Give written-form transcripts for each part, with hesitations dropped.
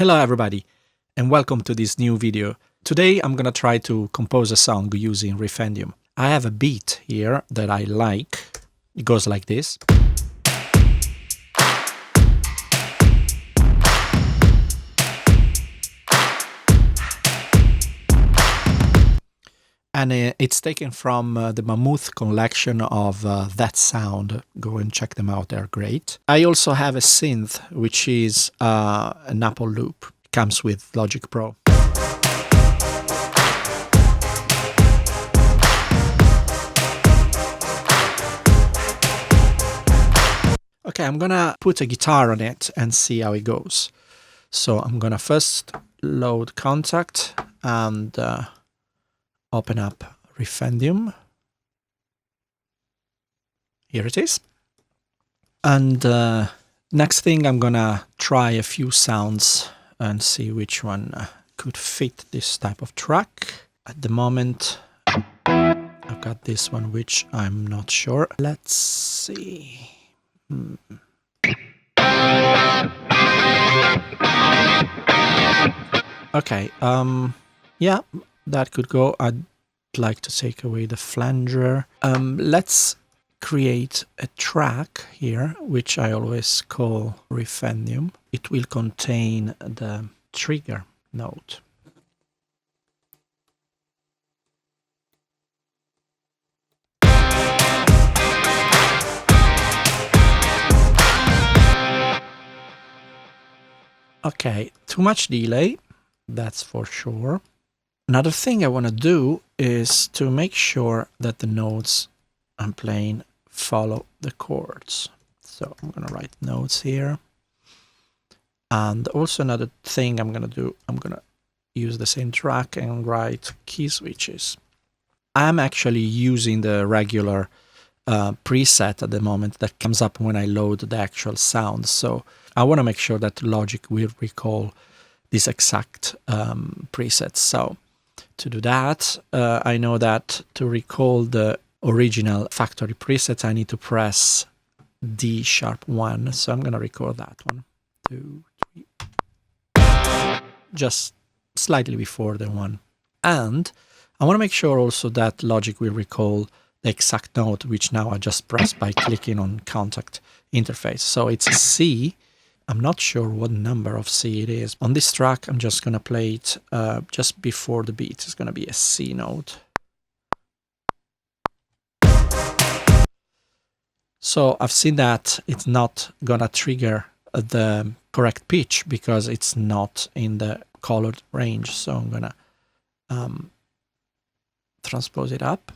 Hello everybody and welcome to this new video. Today I'm gonna try to compose a song using RIFFENDIUM. I have a beat here that I like. It goes like this. And it's taken from the Mammoth collection of That Sound. Go and check them out, they're great. I also have a synth, which is an Apple loop. It comes with Logic Pro. Okay, I'm gonna put a guitar on it and see how it goes. So I'm gonna first load Kontakt and open up RIFFENDIUM. Here it is. And next thing, I'm gonna try a few sounds and see which one could fit this type of track. At the moment, I've got this one, which I'm not sure. Let's see. Okay, yeah, that could go. I'd like to take away the flanger. Let's create a track here, which I always call RIFFENDIUM. It will contain the trigger note. Okay, too much delay, that's for sure. Another thing I want to do is to make sure that the notes I'm playing follow the chords. So I'm going to write notes here. And also another thing I'm going to do, I'm going to use the same track and write key switches. I'm actually using the regular preset at the moment that comes up when I load the actual sound. So I want to make sure that Logic will recall this exact preset. So to do that, I know that to recall the original factory preset, I need to press D#1. So I'm going to record that 1, 2, 3. Just slightly before the 1. And I want to make sure also that Logic will recall the exact note, which now I just press by clicking on Kontakt interface. So it's a C. I'm not sure what number of C it is. On this track, I'm just going to play it just before the beat. It's going to be a C note. So I've seen that it's not going to trigger the correct pitch because it's not in the colored range. So I'm going to transpose it up.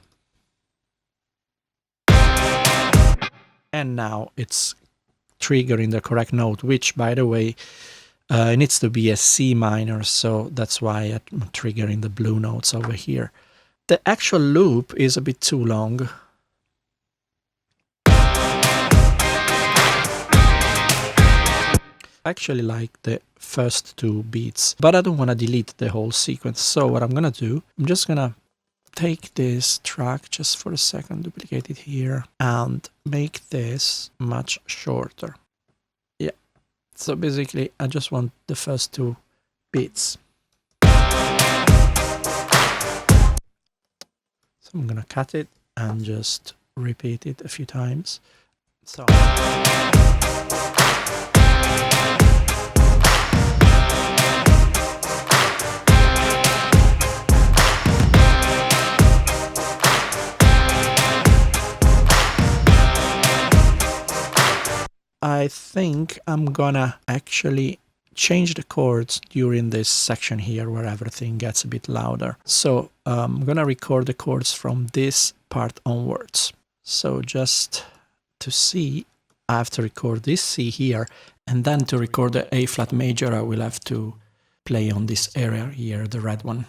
And now it's triggering the correct note, which, by the way, needs to be a C minor, so that's why I'm triggering the blue notes over here. The actual loop is a bit too long. I actually like the first 2 beats, but I don't want to delete the whole sequence. So what I'm gonna do, I'm just gonna take this track just for a second, duplicate it here, and make this much shorter. Yeah, so basically I just want the first 2 beats. So I'm gonna cut it and just repeat it a few times. So I think I'm gonna actually change the chords during this section here where everything gets a bit louder. So I'm gonna record the chords from this part onwards. So just to see, I have to record this C here, and then to record the A flat major, I will have to play on this area here, the red one.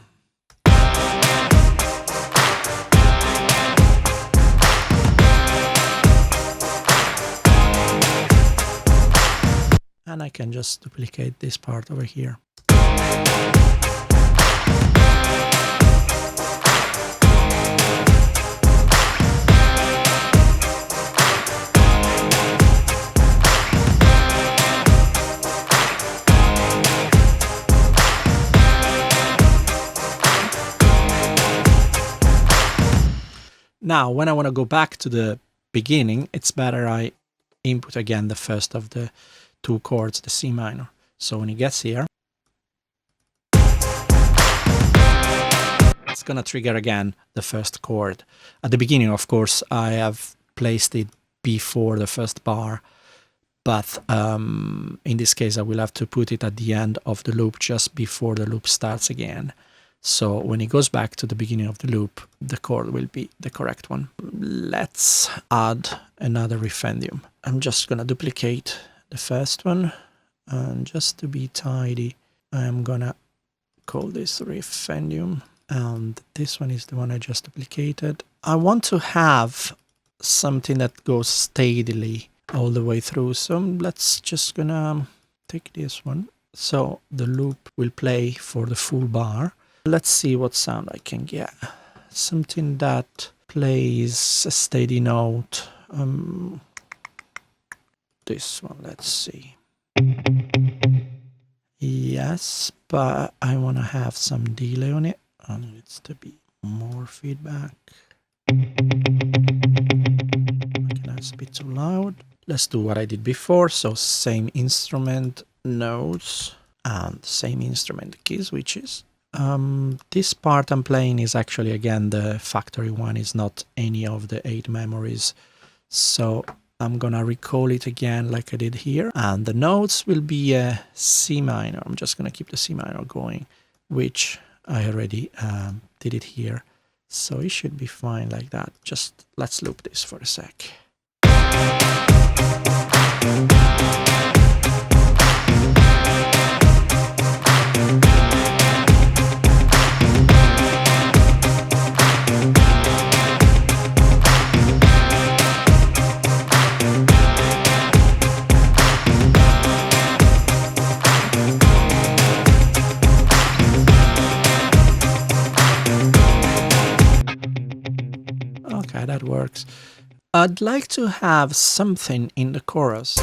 And I can just duplicate this part over here. Now, when I want to go back to the beginning, it's better I input again the first of the two chords, the C minor. So when he gets here, it's gonna trigger again the first chord. At the beginning, of course, I have placed it before the first bar, but in this case I will have to put it at the end of the loop, just before the loop starts again. So when it goes back to the beginning of the loop, the chord will be the correct one. Let's add another referendum. I'm just gonna duplicate the first one, and just to be tidy, I'm gonna call this referendum, and this one is the one I just duplicated. I want to have something that goes steadily all the way through, so let's just gonna take this one. So the loop will play for the full bar. Let's see what sound I can get. Something that plays a steady note. This one, let's see. Yes, but I want to have some delay on it, and it needs to be more feedback. Okay, that's a bit too loud. Let's do what I did before. So same instrument notes and same instrument key switches. This part I'm playing is actually, again, the factory one, is not any of the 8 memories. So I'm gonna recall it again like I did here. And the notes will be a C minor. I'm just gonna keep the C minor going, which I already did it here. So it should be fine like that. Just let's loop this for a sec. Okay, that works. I'd like to have something in the chorus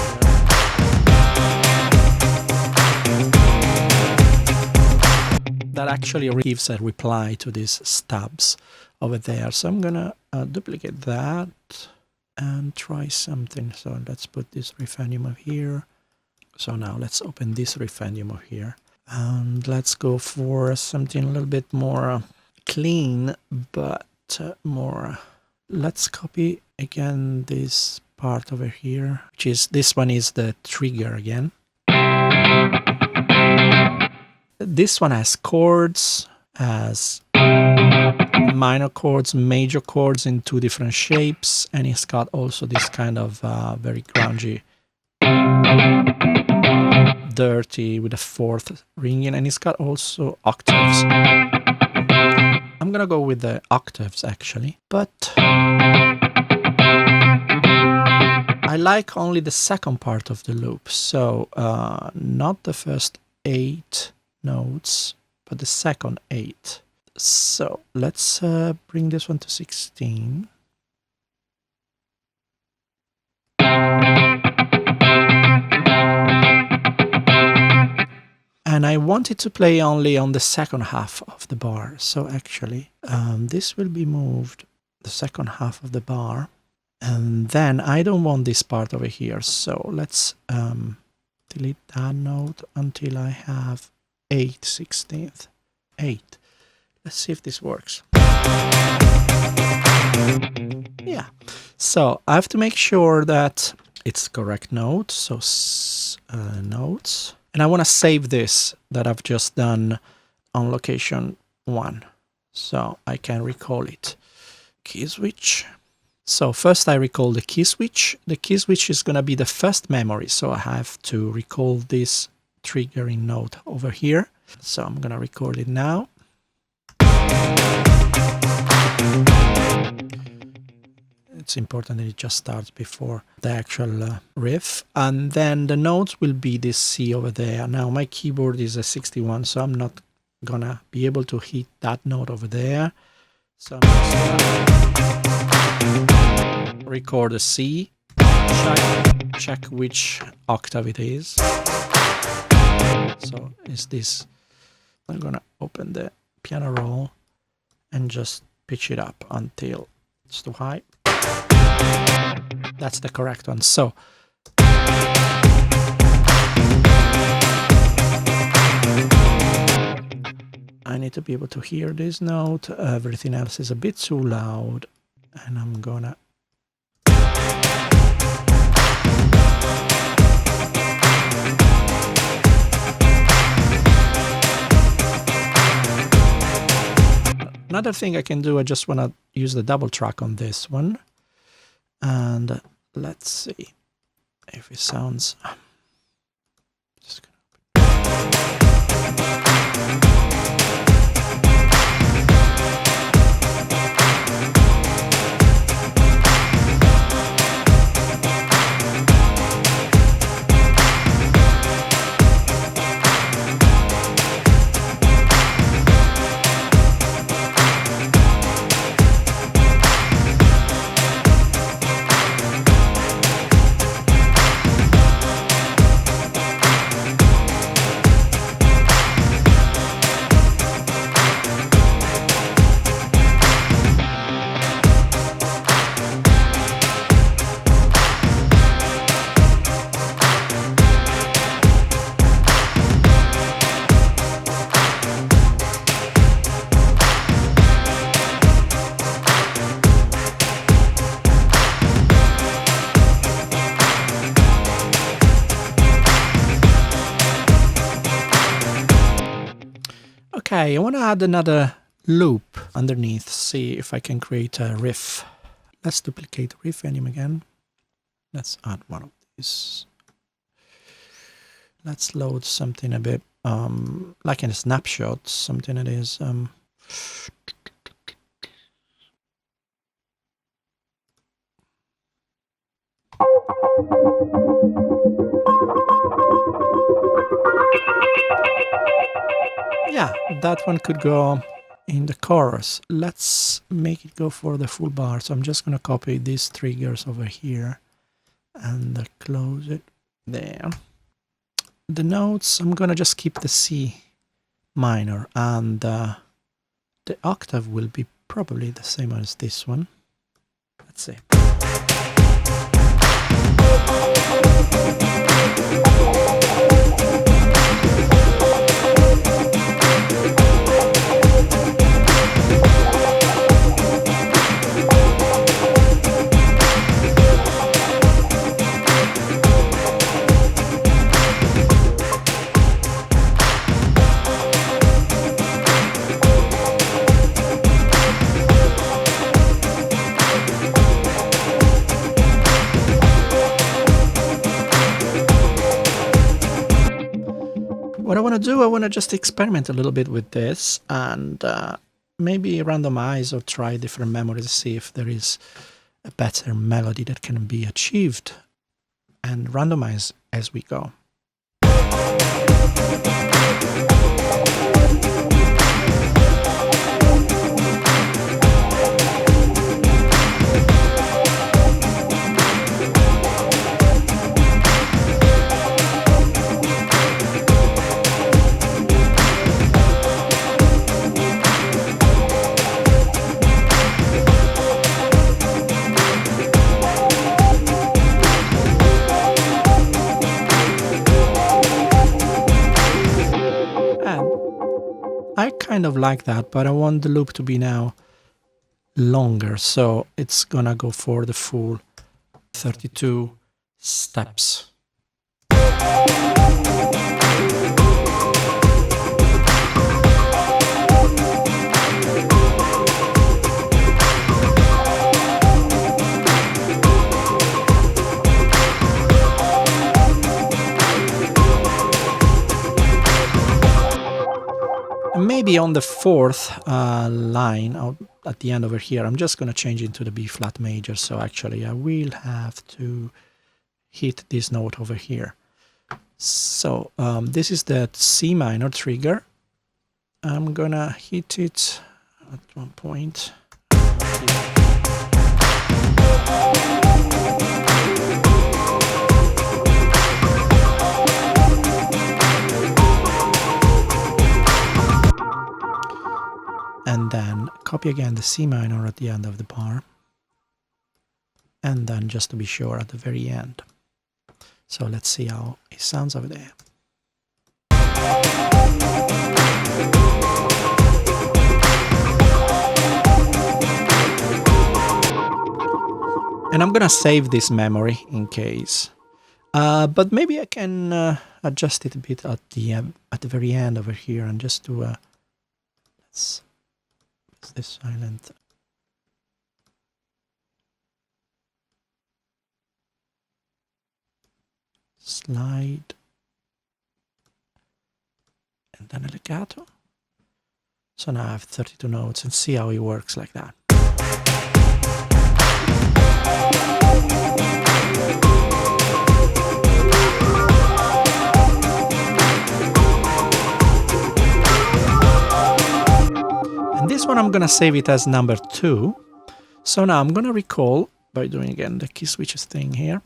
that actually gives a reply to these stubs over there. So I'm gonna duplicate that and try something. So let's put this referendum over here. So now let's open this referendum over here, and let's go for something a little bit more clean, but more. Let's copy again this part over here, which is, this one is the trigger again. This one has chords, has minor chords, major chords in 2 different shapes, and it's got also this kind of very grungy, dirty with a 4th ringing, and it's got also octaves. I'm gonna go with the octaves actually, but I like only the second part of the loop, so not the first 8 notes, but the second 8. So let's bring this one to 16. And I want it to play only on the second half of the bar. So actually, this will be moved, the second half of the bar. And then I don't want this part over here. So let's delete that note until I have 8/16. 8. Let's see if this works. Yeah. So I have to make sure that it's correct note. So notes. And I want to save this that I've just done on location 1. So I can recall it. Key switch. So first I recall the key switch. The key switch is going to be the first memory. So I have to recall this triggering note over here. So I'm going to record it now. It's important that it just starts before the actual riff. And then the notes will be this C over there. Now my keyboard is a 61, so I'm not gonna be able to hit that note over there. So I'm just gonna record a C, check which octave it is. So is this, I'm gonna open the piano roll and just pitch it up until It's too high. That's the correct one. So I need to be able to hear this note. Everything else is a bit too loud, and I'm gonna another thing I can do, I just want to use the double track on this one, and let's see if it sounds. Just gonna Okay, I want to add another loop underneath, see if I can create a riff. Let's duplicate RIFFENDIUM again. Let's add one of these. Let's load something a bit like in a snapshot, something that is yeah, that one could go in the chorus. Let's make it go for the full bar. So I'm just going to copy these triggers over here and close it there. The notes, I'm going to just keep the C minor, and the octave will be probably the same as this one. Let's see. What I want to do, I want to just experiment a little bit with this and maybe randomize or try different memories to see if there is a better melody that can be achieved, and randomize as we go. I kind of like that, but I want the loop to be now longer, so it's gonna go for the full 32 steps. Maybe on the fourth line at the end over here, I'm just going to change it to the B flat major. So actually I will have to hit this note over here. So this is the C minor trigger. I'm going to hit it at one point. And then copy again the C minor at the end of the bar. and then just to be sure at the very end. So let's see how it sounds over there. And I'm gonna save this memory in case, but maybe I can adjust it a bit at the very end over here, and just do a let's this silent. Slide, and then a legato. So now I have 32 notes, and see how it works like that. And this one I'm gonna save it as number 2. So now I'm gonna recall by doing again the key switches thing here.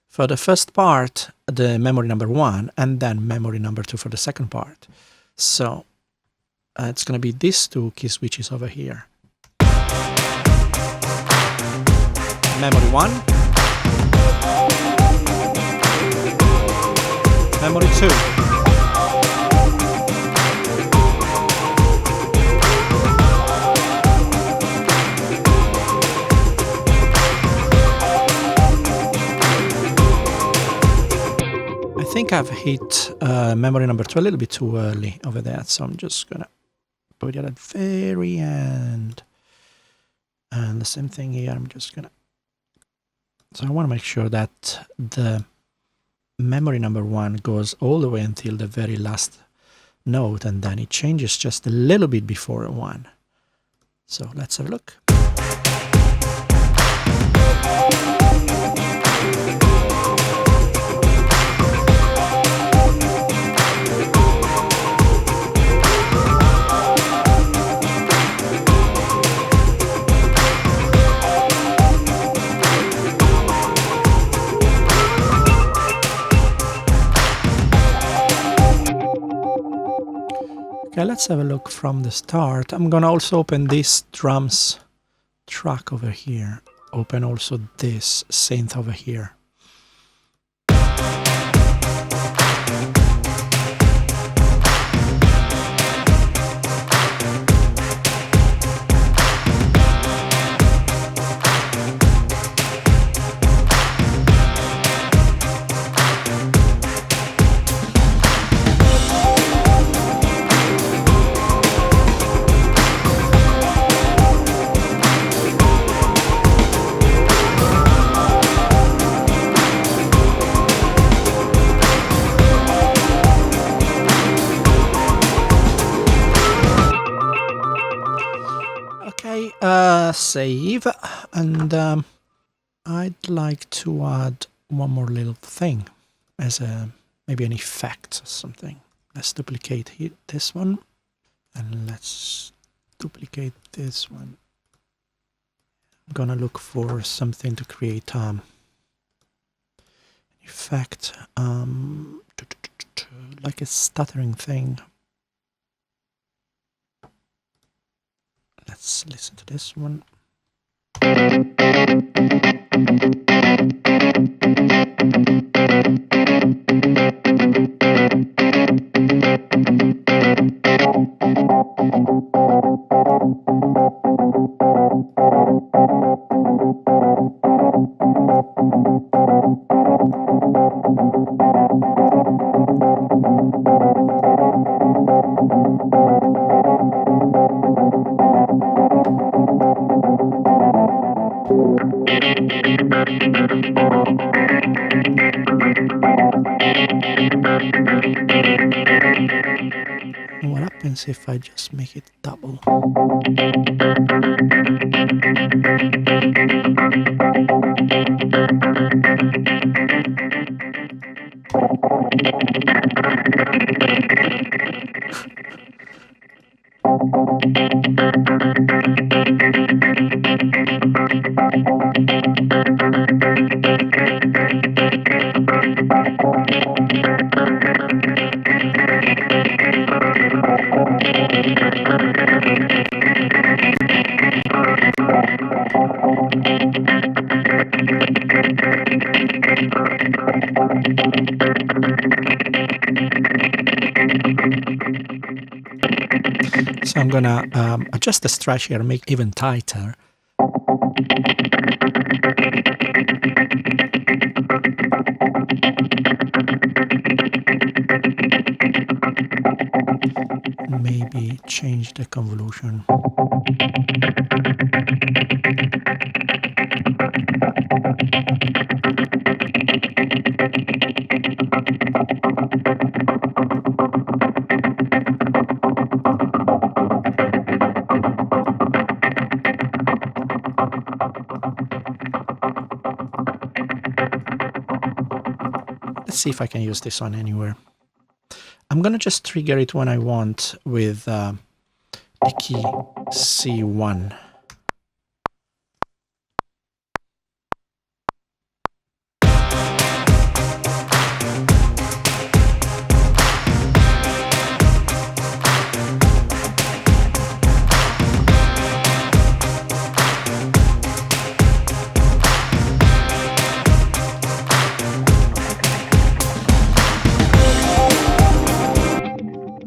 For the first part, the memory number 1, and then memory number 2 for the second part. So it's going to be these 2 key switches over here. Memory 1, memory 2. I think I've hit memory number 2 a little bit too early over there, so I'm just gonna put it at the very end. And the same thing here, I'm just gonna... So I want to make sure that the memory number 1 goes all the way until the very last note, and then it changes just a little bit before 1. So let's have a look. Okay, let's have a look from the start. I'm gonna also open this drums track over here. Open also this synth over here. Save, and I'd like to add one more little thing as maybe an effect or something. Let's duplicate this one, and let's duplicate this one. I'm gonna look for something to create effect, like a stuttering thing. Let's listen to this one. What happens if I just make it double? So I'm gonna adjust the stretch here, make it even tighter. Maybe change the convolution. Let's see if I can use this one anywhere. I'm gonna just trigger it when I want with the key C1.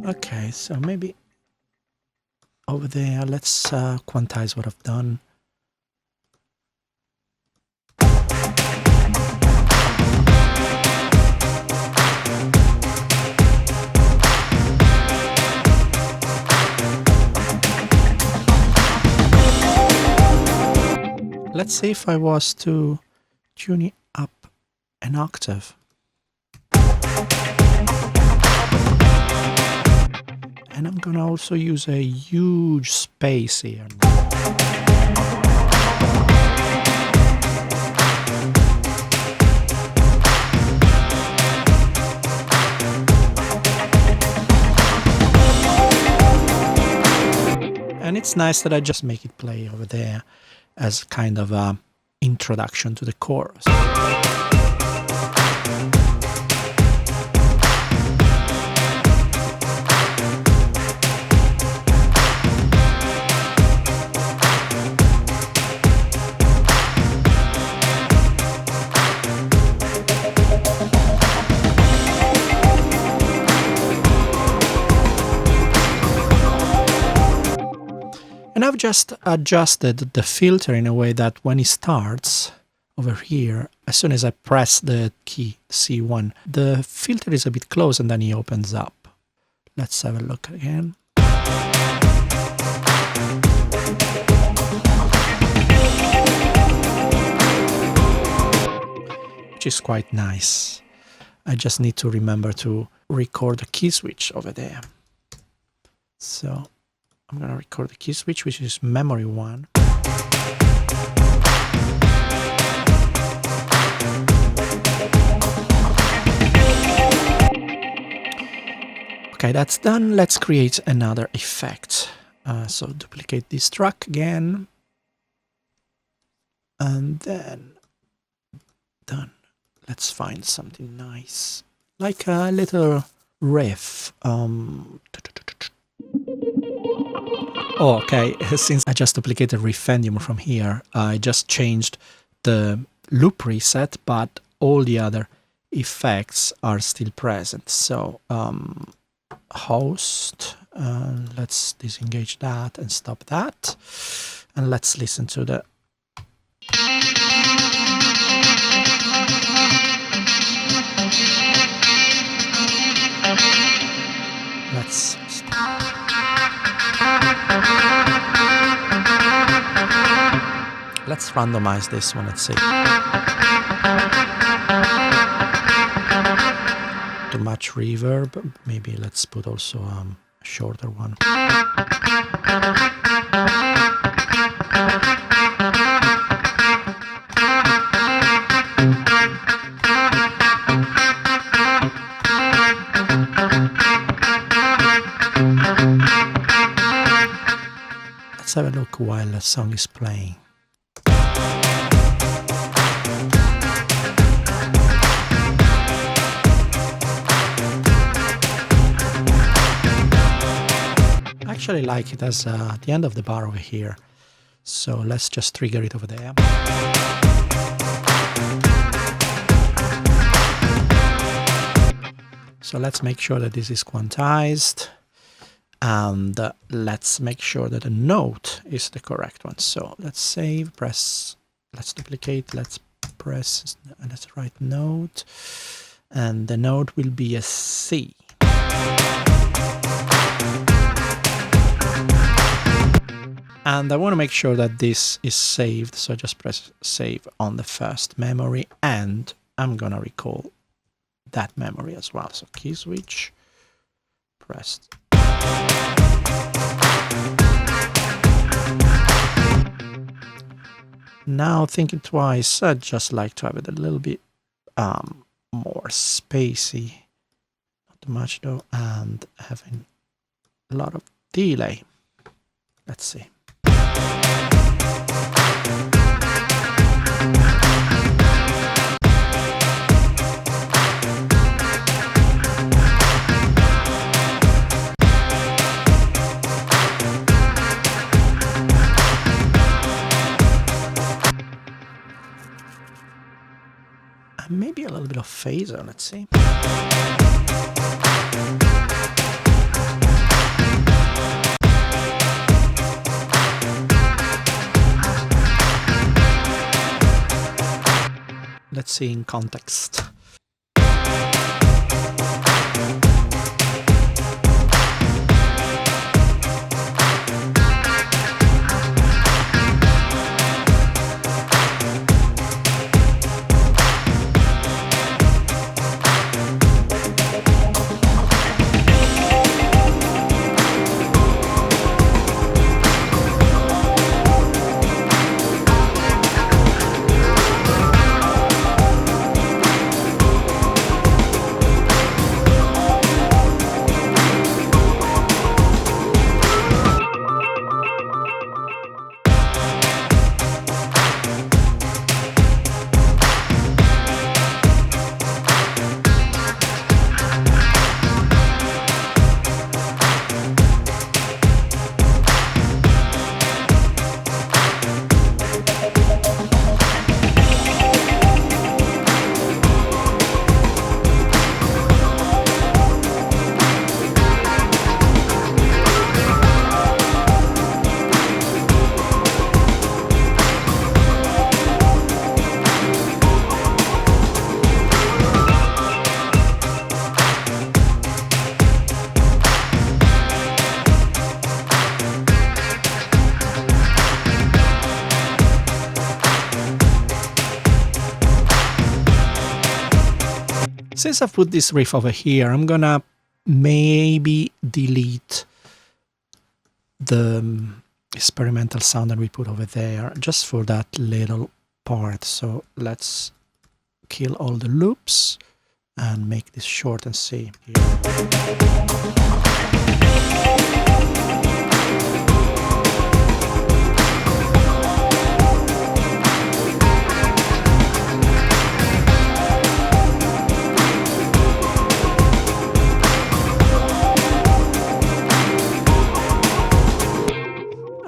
Okay, so maybe over there, let's quantize what I've done. Let's see if I was to tune it up an octave. And I'm gonna also use a huge space here. And it's nice that I just make it play over there as kind of a introduction to the chorus. And I've just adjusted the filter in a way that when it starts over here, as soon as I press the key C1, the filter is a bit close and then it opens up. Let's have a look again. Which is quite nice. I just need to remember to record the key switch over there. So I'm going to record the key switch, which is memory 1. Okay, that's done. Let's create another effect. So duplicate this track again. And then done. Let's find something nice. Like a little riff. Oh, okay, since I just duplicated referendum from here, I just changed the loop preset, but all the other effects are still present. So, host, let's disengage that and stop that. And let's listen to the... Let's stop. Let's randomize this one, let's see. Too much reverb, maybe let's put also a shorter one. Let's have a look while the song is playing. I actually like it as the end of the bar over here. So let's just trigger it over there. So let's make sure that this is quantized, and let's make sure that the note is the correct one. So let's save, press, let's duplicate, let's press, and let's write note, and the note will be a C. And I want to make sure that this is saved, so just press save on the first memory, and I'm gonna recall that memory as well. So key switch, pressed. Now thinking twice, I'd just like to have it a little bit more spacey, not too much though, and having a lot of delay. Let's see. Maybe a little bit of phaser, let's see. Let's see in context. Since I've put this riff over here, I'm gonna maybe delete the experimental sound that we put over there, just for that little part. So let's kill all the loops and make this short and see here.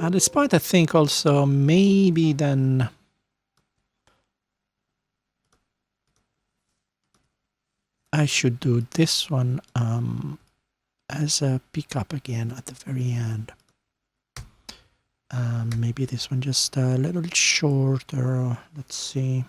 At this point, I think also maybe then I should do this one as a pickup again at the very end. Maybe this one just a little shorter. Let's see.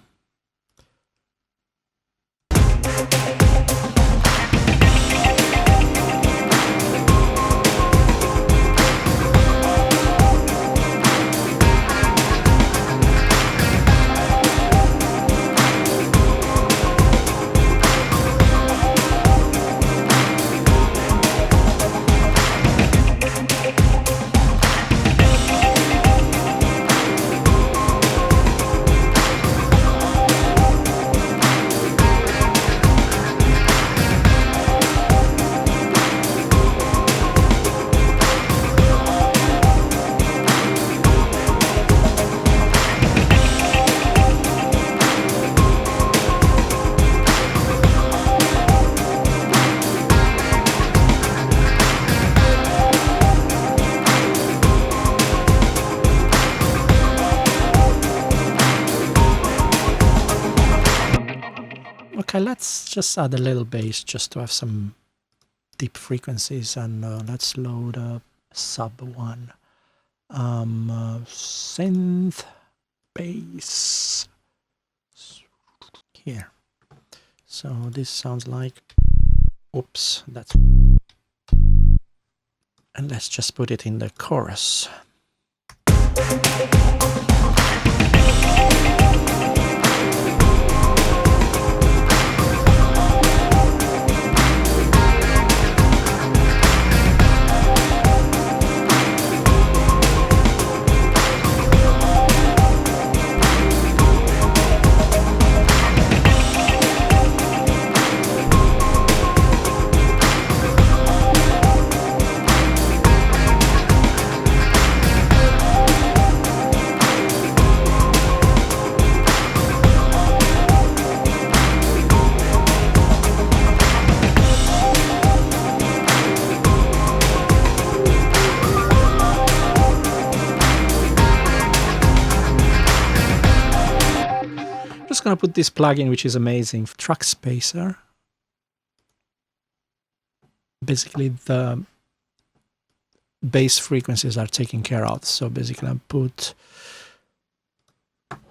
Okay, let's just add a little bass just to have some deep frequencies, and let's load a sub one. Synth bass here. So this sounds like, oops, that's, and let's just put it in the chorus. Just gonna put this plugin, which is amazing, track spacer. Basically the bass frequencies are taken care of, so basically I put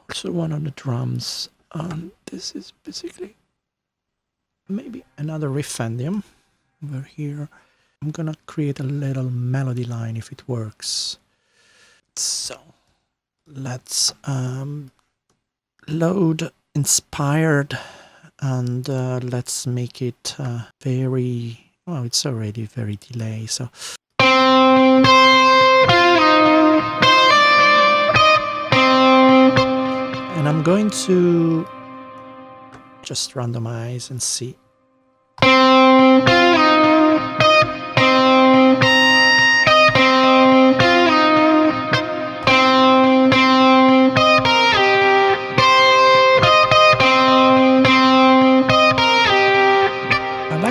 also one on the drums, and this is basically maybe another referendum over here. I'm gonna create a little melody line if it works. So let's load inspired, and let's make it very, well, it's already very delay, so and I'm going to just randomize and see.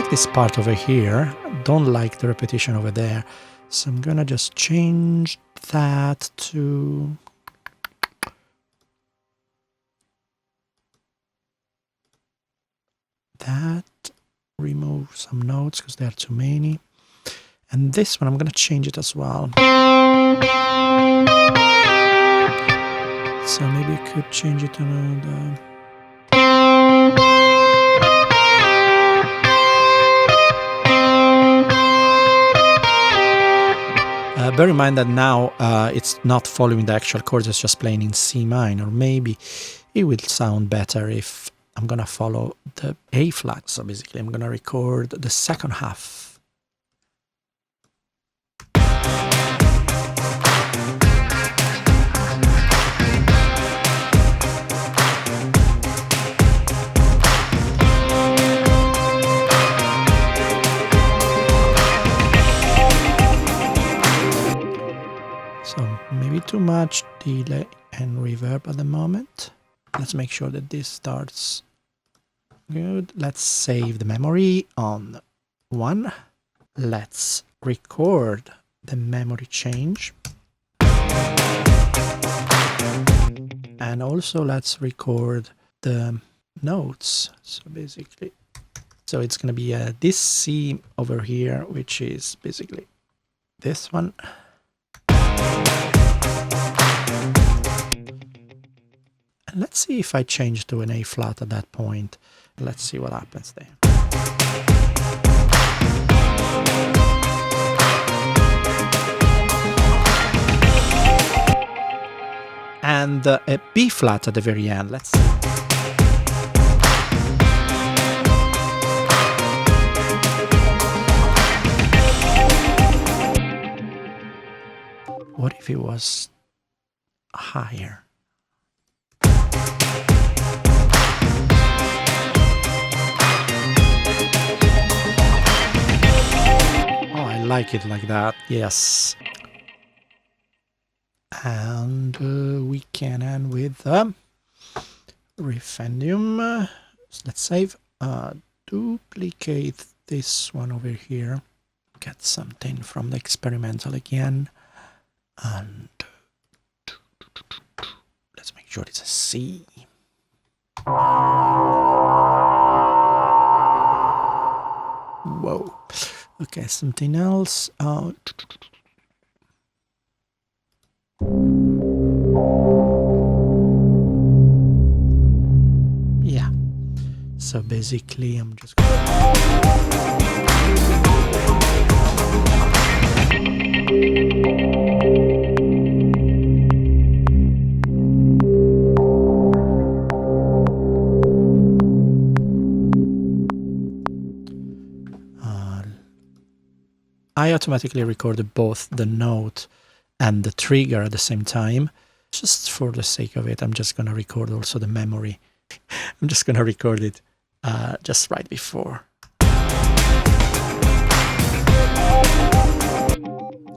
This part over here, don't like the repetition over there, so I'm gonna just change that to that, remove some notes because there are too many, and this one I'm gonna change it as well, so maybe I could change it to the bear in mind that now it's not following the actual chords, it's just playing in C minor. Maybe it will sound better if I'm gonna follow the A flat. So basically I'm gonna record the second half. So maybe too much delay and reverb at the moment. Let's make sure that this starts good. Let's save the memory on 1. Let's record the memory change. And also let's record the notes. So basically, so it's going to be this C over here, which is basically this one. And let's see if I change to an A flat at that point. Let's see what happens there. And a B flat at the very end. Let's see. What if it was higher? Oh, I like it like that, yes. And we can end with referendum. Let's save. Duplicate this one over here. Get something from the experimental again. And let's make sure it's a C. Whoa. Okay, something else. Yeah. So basically, I'm just I automatically recorded both the note and the trigger at the same time. Just for the sake of it, I'm just going to record also the memory. I'm just going to record it just right before.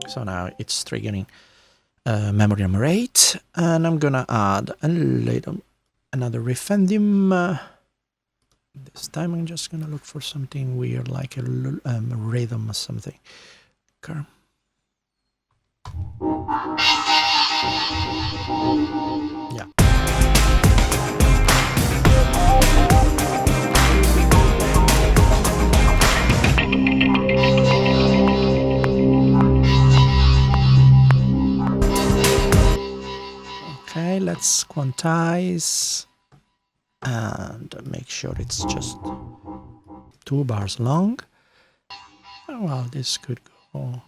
So now it's triggering memory number 8, and I'm going to add a little, another referendum. This time I'm just going to look for something weird, like a rhythm or something. Okay. Yeah. Okay, let's quantize and make sure it's just 2 bars long. Oh, well, this could go.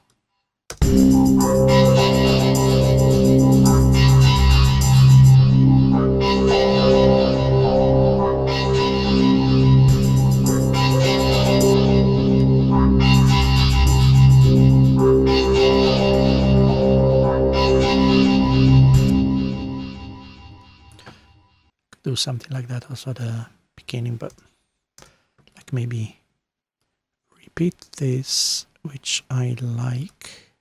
Do something like that also at the beginning, but like maybe repeat this, which I like.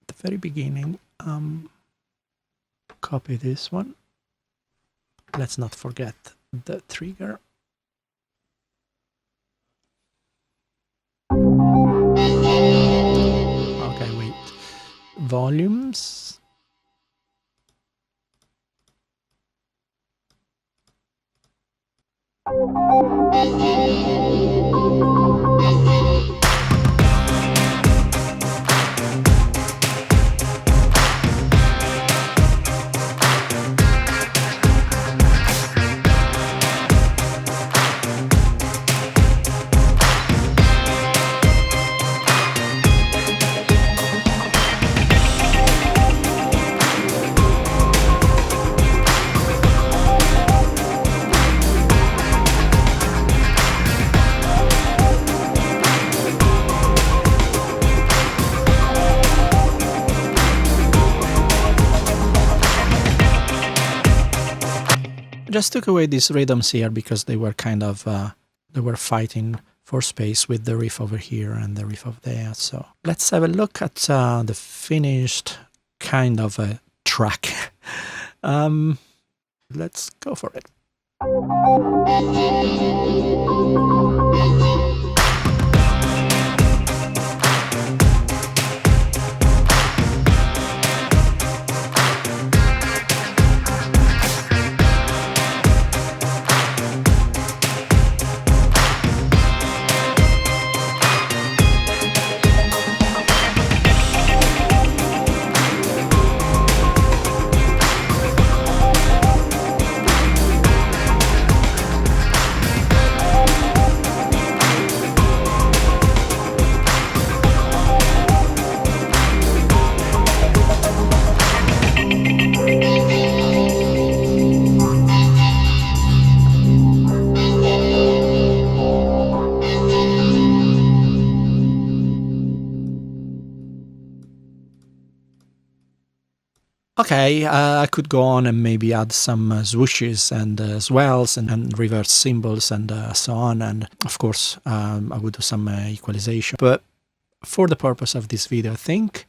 At the very beginning, copy this one. Let's not forget the trigger. Okay, wait. Volumes. Just took away these rhythms here because they were kind of they were fighting for space with the riff over here and the riff over there. So let's have a look at the finished kind of a track. Let's go for it. Okay, I could go on and maybe add some swooshes and swells and reverse cymbals and so on, and of course I would do some equalization. But for the purpose of this video, I think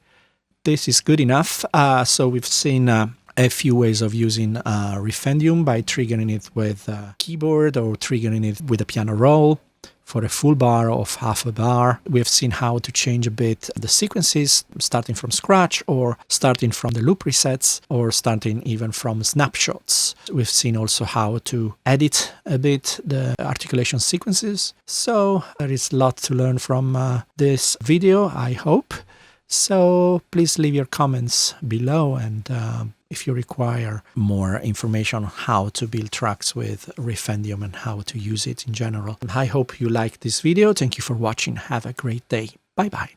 this is good enough. So we've seen a few ways of using referendum by triggering it with a keyboard or triggering it with a piano roll for a full bar of half a bar. We have seen how to change a bit the sequences, starting from scratch or starting from the loop resets or starting even from snapshots. We've seen also how to edit a bit the articulation sequences. So there is a lot to learn from this video, I hope. So please leave your comments below, and if you require more information on how to build tracks with Riffendium and how to use it in general. I hope you liked this video. Thank you for watching. Have a great day. Bye bye.